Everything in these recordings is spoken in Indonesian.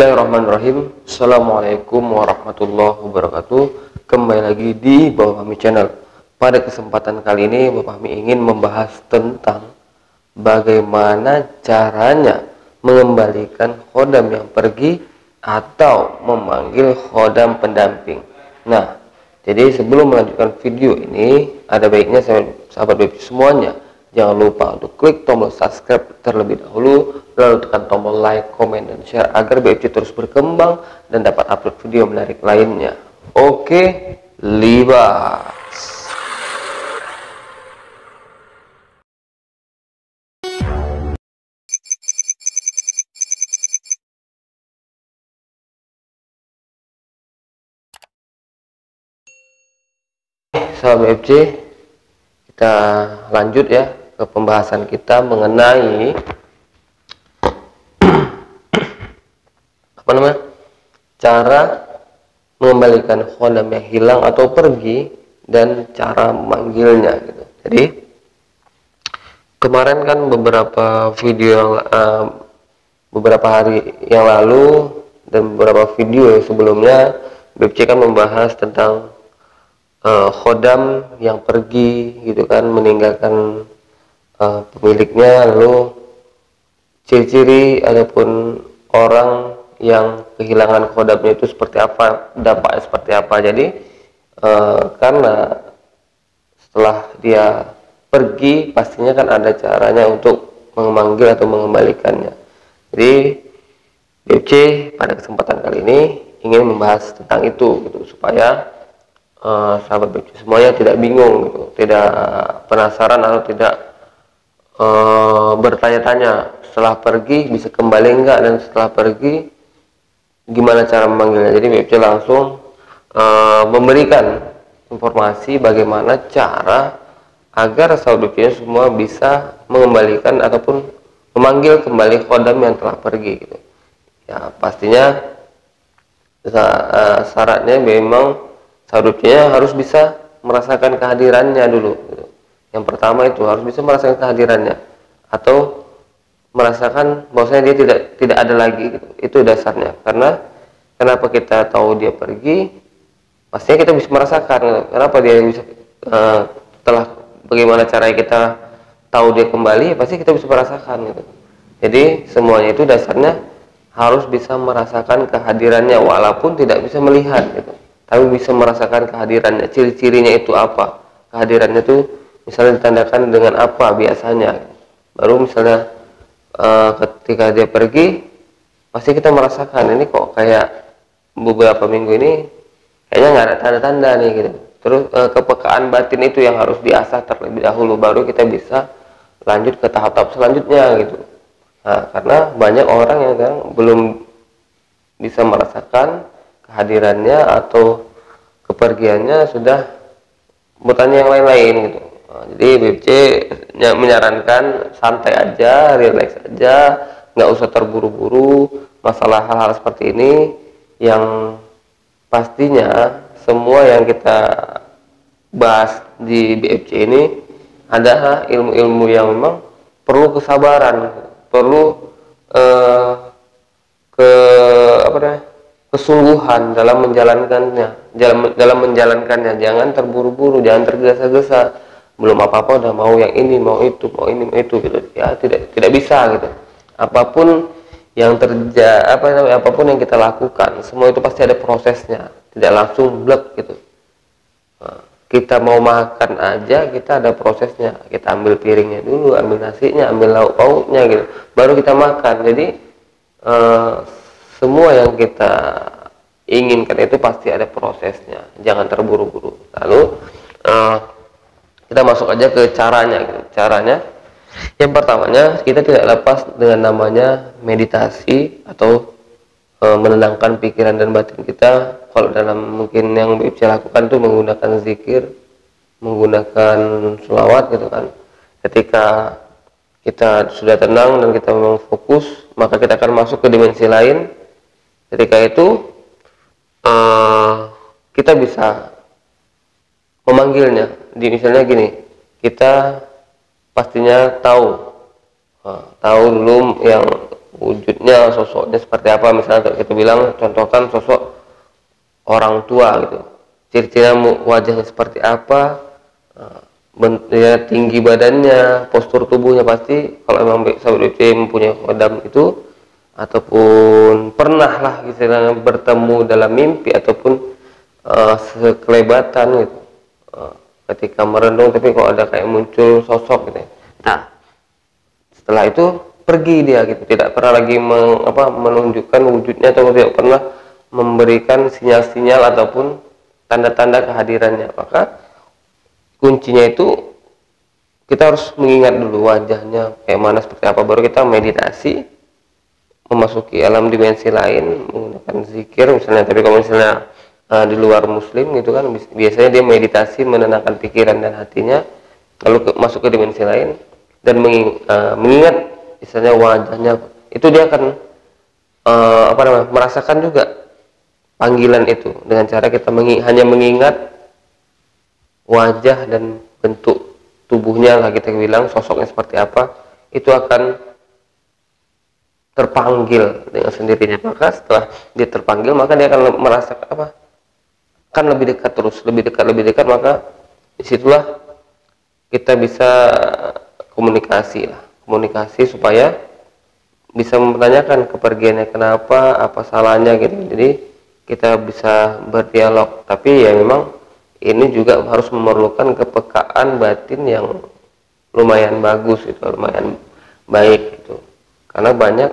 Bismillahirrahmanirrahim. Assalamualaikum warahmatullahi wabarakatuh. Kembali lagi di Bapak Fahmi Channel. Pada kesempatan kali ini Bapak Fahmi ingin membahas tentang bagaimana caranya mengembalikan khodam yang pergi atau memanggil khodam pendamping. Nah, jadi sebelum melanjutkan video ini, ada baiknya sahabat BFC semuanya jangan lupa untuk klik tombol subscribe terlebih dahulu, lalu tekan tombol like, komen, dan share agar BFC terus berkembang dan dapat upload video menarik lainnya. Oke, libas. Sahabat BFC, kita lanjut ya ke pembahasan kita mengenai cara mengembalikan khodam yang hilang atau pergi dan cara memanggilnya gitu. Jadi kemarin kan beberapa hari yang lalu dan beberapa video sebelumnya BFC kan membahas tentang khodam yang pergi gitu kan, meninggalkan pemiliknya, lalu ciri-ciri ataupun orang yang kehilangan khodamnya itu seperti apa, dampaknya seperti apa. Jadi karena setelah dia pergi pastinya kan ada caranya untuk memanggil atau mengembalikannya. Jadi BFC pada kesempatan kali ini ingin membahas tentang itu gitu, supaya sahabat BFC semuanya tidak bingung gitu, tidak penasaran atau tidak bertanya-tanya setelah pergi bisa kembali enggak, dan setelah pergi gimana cara memanggilnya. Jadi BFC langsung memberikan informasi bagaimana cara agar sahabat BFC semua bisa mengembalikan ataupun memanggil kembali khodam yang telah pergi gitu. Ya pastinya syaratnya memang sahabatnya harus bisa merasakan kehadirannya dulu gitu. Yang pertama itu harus bisa merasakan kehadirannya atau merasakan bahwasanya dia tidak ada lagi gitu. Itu dasarnya. Karena kenapa kita tahu dia pergi, pastinya kita bisa merasakan gitu. Kenapa dia bisa setelah bagaimana caranya kita tahu dia kembali, pasti kita bisa merasakan gitu. Jadi semuanya itu dasarnya harus bisa merasakan kehadirannya walaupun tidak bisa melihat gitu, tapi bisa merasakan kehadirannya. Ciri-cirinya itu apa? Kehadirannya itu misalnya ditandakan dengan apa biasanya? Baru misalnya ketika dia pergi, pasti kita merasakan ini kok kayak beberapa minggu ini kayaknya nggak ada tanda-tanda nih gitu. Terus kepekaan batin itu yang harus diasah terlebih dahulu, baru kita bisa lanjut ke tahap-tahap selanjutnya gitu. Nah, karena banyak orang yang sekarang belum bisa merasakan kehadirannya atau kepergiannya, sudah bertanya yang lain-lain gitu. Nah, jadi BFC menyarankan santai aja, relax aja, nggak usah terburu-buru masalah hal-hal seperti ini. Yang pastinya semua yang kita bahas di BFC ini adalah ilmu-ilmu yang memang perlu kesabaran, perlu kesungguhan dalam menjalankannya. Jangan terburu-buru, jangan tergesa-gesa. Belum apa-apa udah mau yang ini, mau itu, mau ini, mau itu gitu. Ya tidak bisa gitu. Apapun yang apapun yang kita lakukan, semua itu pasti ada prosesnya. Tidak langsung blek gitu. Nah, kita mau makan aja kita ada prosesnya. Kita ambil piringnya dulu, ambil nasinya, ambil lauk pauknya gitu, baru kita makan. Jadi semua yang kita inginkan itu pasti ada prosesnya, jangan terburu-buru. Lalu kita masuk aja ke caranya gitu. Caranya yang pertamanya, kita tidak lepas dengan namanya meditasi atau menenangkan pikiran dan batin kita. Kalau dalam mungkin yang BFC lakukan tuh menggunakan zikir, menggunakan sholawat gitu kan. Ketika kita sudah tenang dan kita memang fokus, maka kita akan masuk ke dimensi lain. Ketika itu kita bisa memanggilnya. Misalnya gini, kita pastinya tahu dulu yang wujudnya, sosoknya seperti apa. Misalnya kita bilang, contohkan sosok orang tua gitu, ciri-cirinya wajahnya seperti apa, ya, tinggi badannya, postur tubuhnya. Pasti kalau emang sahabat BC mempunyai khodam itu, ataupun pernah lah istilahnya bertemu dalam mimpi ataupun sekelebatan gitu, ketika merenung tapi kok ada kayak muncul sosok gitu. Nah, setelah itu pergi dia gitu, tidak pernah lagi menunjukkan wujudnya, atau tidak pernah memberikan sinyal-sinyal ataupun tanda-tanda kehadirannya. Maka kuncinya itu kita harus mengingat dulu wajahnya kayak mana, seperti apa, baru kita meditasi memasuki alam dimensi lain menggunakan zikir misalnya. Tapi kalau misalnya di luar muslim gitu kan, biasanya dia meditasi menenangkan pikiran dan hatinya, lalu masuk ke dimensi lain dan mengingat misalnya wajahnya itu, dia akan merasakan juga panggilan itu dengan cara kita hanya mengingat wajah dan bentuk tubuhnya lah, kita bilang sosoknya seperti apa, itu akan terpanggil dengan sendirinya. Maka setelah dia terpanggil, maka dia akan merasakan kan lebih dekat, terus lebih dekat, maka disitulah kita bisa komunikasi supaya bisa mempertanyakan kepergiannya kenapa, apa salahnya gitu. Jadi kita bisa berdialog, tapi ya memang ini juga harus memerlukan kepekaan batin yang lumayan bagus itu, lumayan baik gitu. Karena banyak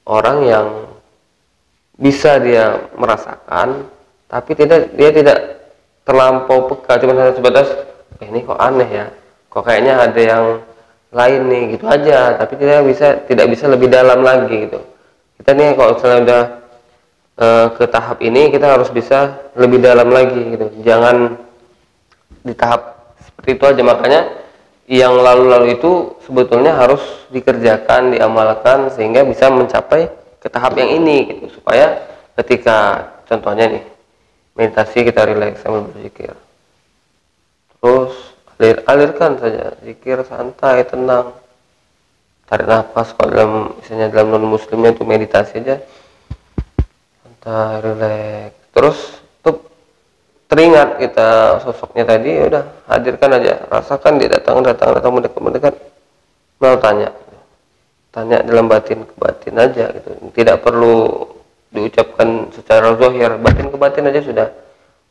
orang yang bisa dia merasakan, tapi dia tidak terlampau peka, cuma sebatas ini kok aneh ya, kok kayaknya ada yang lain nih gitu aja, tapi tidak bisa lebih dalam lagi gitu. Kita nih kalau misalnya udah ke tahap ini, kita harus bisa lebih dalam lagi gitu, jangan di tahap seperti itu aja. Makanya yang lalu-lalu itu sebetulnya harus dikerjakan, diamalkan, sehingga bisa mencapai ke tahap yang ini gitu, supaya ketika contohnya nih meditasi, kita rileks sambil berzikir, terus alirkan saja zikir santai, tenang, tarik nafas. Kalau misalnya dalam non muslimnya itu meditasi aja santai, rileks, terus tuh teringat kita sosoknya tadi, ya udah hadirkan aja, rasakan dia datang mendekat, lalu tanya dalam batin ke batin aja gitu, tidak perlu diucapkan secara zahir, batin ke batin aja sudah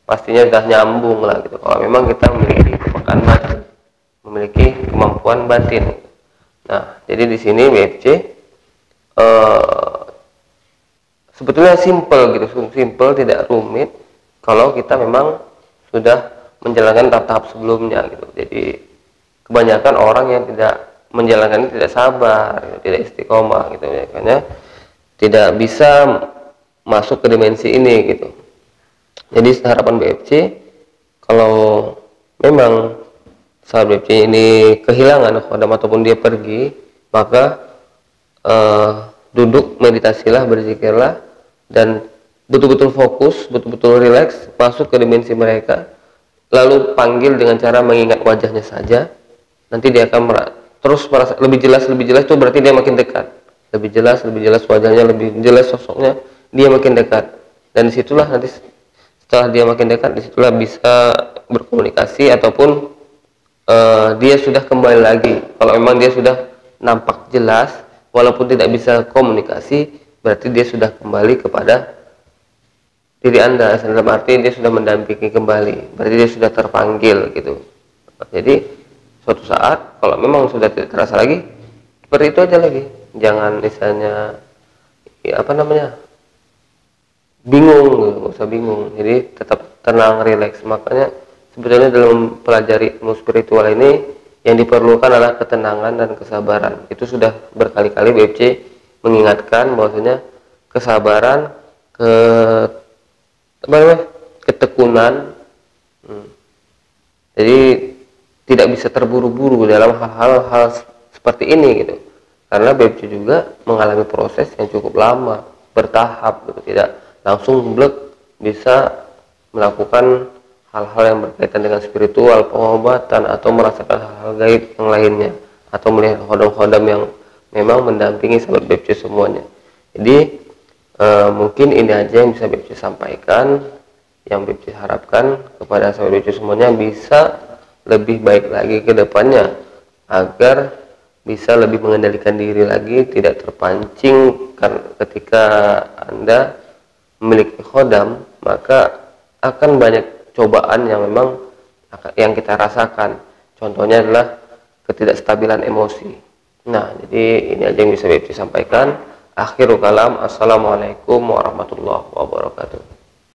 pastinya sudah nyambung lah gitu, kalau memang kita memiliki kepekaan batin, memiliki kemampuan batin. Nah, jadi di sini BFC sebetulnya simple gitu, simple, tidak rumit kalau kita memang sudah menjalankan tahap-tahap sebelumnya gitu. Jadi kebanyakan orang yang tidak menjalankan ini tidak sabar, gitu, tidak istiqomah gitu, makanya tidak bisa masuk ke dimensi ini gitu. Jadi harapan BFC, kalau memang sahabat BFC ini kehilangan khodam ataupun dia pergi, maka duduk, meditasilah, berzikirlah, dan betul-betul fokus, betul-betul rileks, masuk ke dimensi mereka, lalu panggil dengan cara mengingat wajahnya saja. Nanti dia akan terus merasa lebih jelas itu berarti dia makin dekat, lebih jelas wajahnya, lebih jelas sosoknya, dia makin dekat. Dan disitulah nanti setelah dia makin dekat, disitulah bisa berkomunikasi, ataupun dia sudah kembali lagi. Kalau memang dia sudah nampak jelas walaupun tidak bisa komunikasi, berarti dia sudah kembali kepada diri Anda, dalam arti dia sudah mendampingi kembali, berarti dia sudah terpanggil gitu. Jadi suatu saat kalau memang sudah tidak terasa lagi, seperti itu aja lagi, jangan misalnya bingung gitu, nggak usah bingung. Jadi tetap tenang, rileks. Makanya sebetulnya dalam pelajari ilmu spiritual ini yang diperlukan adalah ketenangan dan kesabaran. Itu sudah berkali-kali BFC mengingatkan bahwasanya kesabaran, ketekunan, jadi tidak bisa terburu-buru dalam hal-hal seperti ini gitu, karena BFC juga mengalami proses yang cukup lama, bertahap gitu, tidak langsung blek bisa melakukan hal-hal yang berkaitan dengan spiritual, pengobatan, atau merasakan hal-hal gaib yang lainnya, atau melihat khodam-khodam yang memang mendampingi sahabat BFC semuanya. Jadi mungkin ini aja yang bisa BFC sampaikan, yang BFC harapkan kepada sahabat BFC semuanya bisa lebih baik lagi ke depannya, agar bisa lebih mengendalikan diri lagi, tidak terpancing ketika Anda memiliki khodam, maka akan banyak cobaan yang memang yang kita rasakan. Contohnya adalah ketidakstabilan emosi. Nah, jadi ini aja yang bisa BFC sampaikan. Akhirul kalam, assalamualaikum warahmatullahi wabarakatuh.